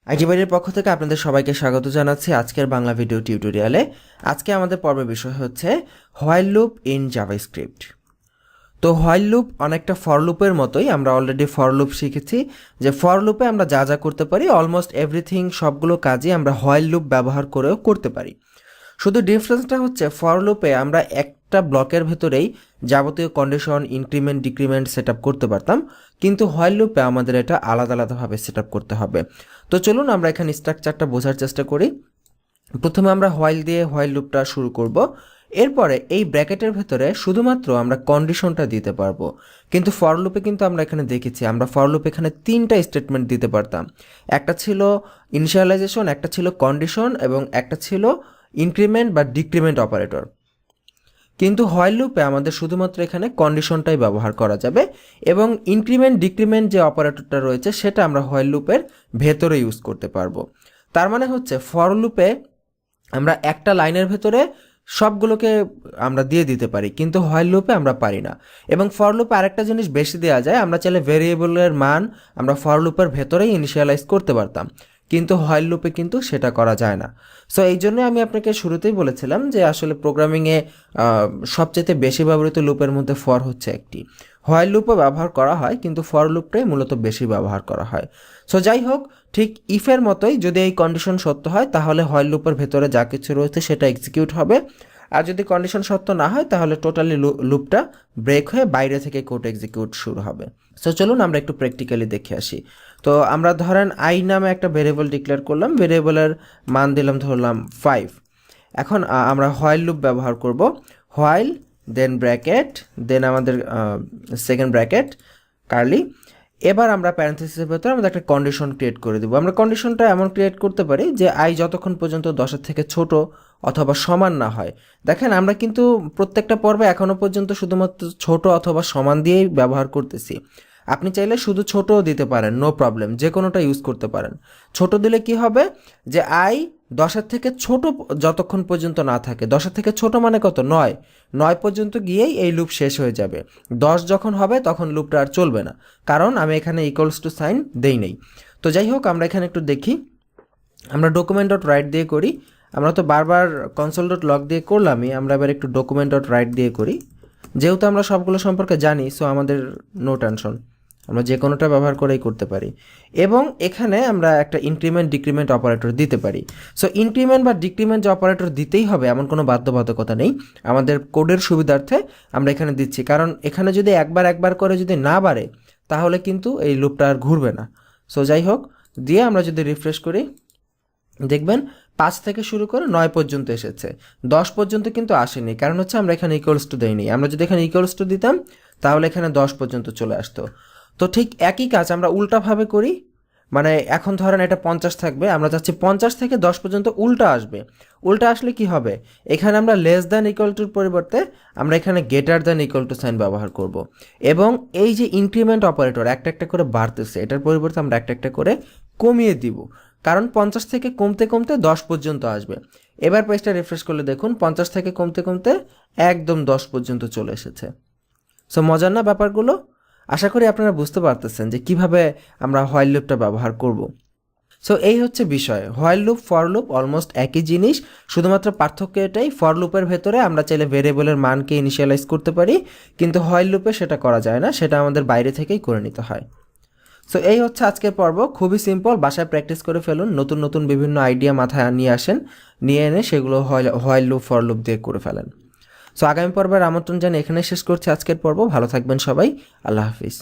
IT বাড়ির পক্ষ থেকে আপনাদের সবাইকে স্বাগত জানাচ্ছি আজকের বাংলা ভিডিও টিউটোরিয়ালে। আজকে আমাদের পর্বের বিষয় হচ্ছে হোয়াইল লুপ ইন জাভাস্ক্রিপ্ট। তো হোয়াইল লুপ অনেকটা ফর লুপের মতোই, আমরা অলরেডি ফর লুপ শিখেছি যে ফর লুপে আমরা যা যা করতে পারি অলমোস্ট এভরিথিং, সবগুলো কাজই আমরা হোয়াইল লুপ ব্যবহার করেও করতে পারি। শুধু ডিফারেন্সটা হচ্ছে ফর লুপে আমরা একটা ব্লকের ভেতরেই যাবতীয় condition, increment, decrement set up করতে পারতাম, কিন্তু হোয়াইল লুপে আমাদের এটা আলাদা আলাদাভাবে সেট আপ করতে হবে। তো চলুন আমরা এখানে স্ট্রাকচারটা বোঝার চেষ্টা করি। প্রথমে আমরা হোয়াইল দিয়ে হোয়াইল লুপটা শুরু করব। এরপরে এই ব্র্যাকেটের ভেতরে শুধুমাত্র আমরা কন্ডিশনটা দিতে পারবো, কিন্তু ফর লুপে কিন্তু আমরা এখানে দেখেছি আমরা ফর লুপে এখানে তিনটা স্টেটমেন্ট দিতে পারতাম। একটা ছিল ইনিশিয়ালাইজেশন, একটা ছিল কন্ডিশন এবং একটা ছিল ইনক্রিমেন্ট বা ডিক্রিমেন্ট অপারেটর। কিন্তু হোয়াইল লুপে আমাদের শুধুমাত্র এখানে কন্ডিশনটাই ব্যবহার করা যাবে এবং ইনক্রিমেন্ট ডিক্রিমেন্ট যে অপারেটরটা রয়েছে সেটা আমরা হোয়াইল লুপের ভেতরে ইউজ করতে পারবো। তার মানে হচ্ছে ফর লুপে আমরা একটা লাইনের ভেতরে সবগুলোকে আমরা দিয়ে দিতে পারি, কিন্তু হোয়াইল লুপে আমরা পারি না। এবং ফর লুপে আরেকটা জিনিস বেশি দেওয়া যায়, আমরা চাইলে ভেরিয়েবলের মান আমরা ফর লুপের ভেতরেই ইনিশিয়ালাইজ করতে পারতাম, কিন্তু হোয়াইল লুপে কিন্তু সেটা করা যায় না। সো এই জন্য আমি আপনাকে শুরুতেই বলেছিলাম যে আসলে প্রোগ্রামিংয়ে সবচেয়ে বেশি ব্যবহৃত লুপের মধ্যে ফর হচ্ছে একটি। হোয়াইল লুপও ব্যবহার করা হয়, কিন্তু ফর লুপটাই মূলত বেশি ব্যবহার করা হয়। সো যাই হোক, ঠিক ইফের মতোই যদি এই কন্ডিশন সত্য হয় তাহলে হোয়াইল লুপের ভেতরে যা কিছু রয়েছে সেটা এক্সিকিউট হবে, আর যদি কন্ডিশন সত্য না হয় তাহলে টোটালি লুপটা ব্রেক হয়ে বাইরে থেকে কোড এক্সিকিউট শুরু হবে। সো চলুন আমরা একটু প্র্যাকটিক্যালি দেখে আসি। তো আমরা ধরেন আই নামে একটা ভেরিয়েবল ডিক্লেয়ার করলাম, ভেরিয়েবলের মান দিলাম ধরলাম 5। এখন আমরা হোয়াইল লুপ ব্যবহার করব। হোয়াইল দেন ব্র্যাকেট, দেন আমাদের সেকেন্ড ব্র্যাকেট কার্লি। এবার আমরা প্যারেন্থেসিসের ভেতরে আমাদের একটা কন্ডিশন ক্রিয়েট করে দেবো। আমরা কন্ডিশনটা এমন ক্রিয়েট করতে পারি যে আই যতক্ষণ পর্যন্ত 10-এর থেকে ছোট অথবা সমান না হয়। দেখেন আমরা কিন্তু প্রত্যেকটা পর্বে এখনও পর্যন্ত শুধুমাত্র ছোট অথবা সমান দিয়েই ব্যবহার করতেছি। আপনি চাইলে শুধু ছোটও দিতে পারেন, নো প্রবলেম, যে কোনোটা ইউজ করতে পারেন। ছোট দিলে কি হবে যে আই 10-এর থেকে ছোট যতক্ষণ পর্যন্ত না থাকে, 10-এর থেকে ছোট মানে কত, 9 পর্যন্ত গিয়েই এই লুপ শেষ হয়ে যাবে। 10 যখন হবে তখন লুপটা আর চলবে না, কারণ আমি এখানে ইকুয়ালস টু সাইন দেই নেই। তো যাই হোক, আমরা এখানে একটু দেখি। আমরা ডকুমেন্ট ডট রাইট দিয়ে করি। আমরা তো বারবার কনসোল ডট লগ দিয়ে করলামই, আমরা এবার একটু ডকুমেন্ট ডট রাইট দিয়ে করি। যেহেতু আমরা সবগুলো সম্পর্কে জানি, সো আমাদের নো টেনশন, আমরা যে কোনোটা ব্যবহার করেই করতে পারি। এবং এখানে আমরা একটা ইনক্রিমেন্ট ডিক্রিমেন্ট অপারেটর দিতে পারি। সো ইনক্রিমেন্ট বা ডিক্রিমেন্ট যে অপারেটর দিতেই হবে এমন কোনো বাধ্যবাধকতা নেই, আমাদের কোডের সুবিধার্থে আমরা এখানে দিচ্ছি, কারণ এখানে যদি একবার করে যদি না বাড়ে তাহলে কিন্তু এই লুপটা আর ঘুরবে না। সো যাই হোক, দিয়ে আমরা যদি রিফ্রেশ করি দেখবেন 5 থেকে শুরু করে 9 পর্যন্ত এসেছে, 10 পর্যন্ত কিন্তু আসেনি, কারণ হচ্ছে আমরা এখানে ইকুয়ালস টু দেইনি। আমরা যদি এখানে ইকুয়ালস টু দিতাম তাহলে এখানে 10 পর্যন্ত চলে আসতো। তো ঠিক একই কাজ আমরা উল্টাভাবে করি, মানে এখন ধরেন এটা 50 থাকবে, আমরা চাচ্ছি 50 থেকে 10 পর্যন্ত উল্টা আসবে। উল্টা আসলে কি হবে, এখানে আমরা লেস দ্যান ইকুয়াল টুর পরিবর্তে আমরা এখানে greater than equal to sign ব্যবহার করব। এবং এই যে ইনক্রিমেন্ট অপারেটর একটা একটা করে বাড়তেছে, এটার পরিবর্তে আমরা একটা একটা করে কমিয়ে দিব, কারণ 50 থেকে কমতে কমতে 10 পর্যন্ত আসবে। এবার পেজটা রিফ্রেশ করলে দেখুন 50 থেকে কমতে কমতে একদম 10 পর্যন্ত চলে এসেছে। সো মজার না ব্যাপারগুলো? আশা করি আপনারা বুঝতে পারতেছেন যে কিভাবে আমরা হোয়াইল লুপটা ব্যবহার করব। সো এই হচ্ছে বিষয়, while loop for loop almost একই জিনিস, শুধুমাত্র পার্থক্য এটাই, ফর লুপের ভেতরে আমরা চাইলে ভেরিয়েবলের মানকে ইনিশিয়ালাইজ করতে পারি, কিন্তু হোয়াইল লুপে সেটা করা যায় না, সেটা আমাদের বাইরে থেকেই করে নিতে হয়। সো এই হচ্ছে আজকের পর্ব, খুবই সিম্পল, বাসায় প্র্যাকটিস করে ফেলুন, নতুন নতুন বিভিন্ন আইডিয়া মাথায় নিয়ে আসেন, নিয়ে এনে সেগুলো হোয়াইল লুপ ফর লুপ দিয়ে করে ফেলেন। সো আগামী পর্বের আমন্ত্রণ জানিয়ে এখানে শেষ করছি আজকের পর্ব। ভালো থাকবেন সবাই, আল্লাহ হাফিজ।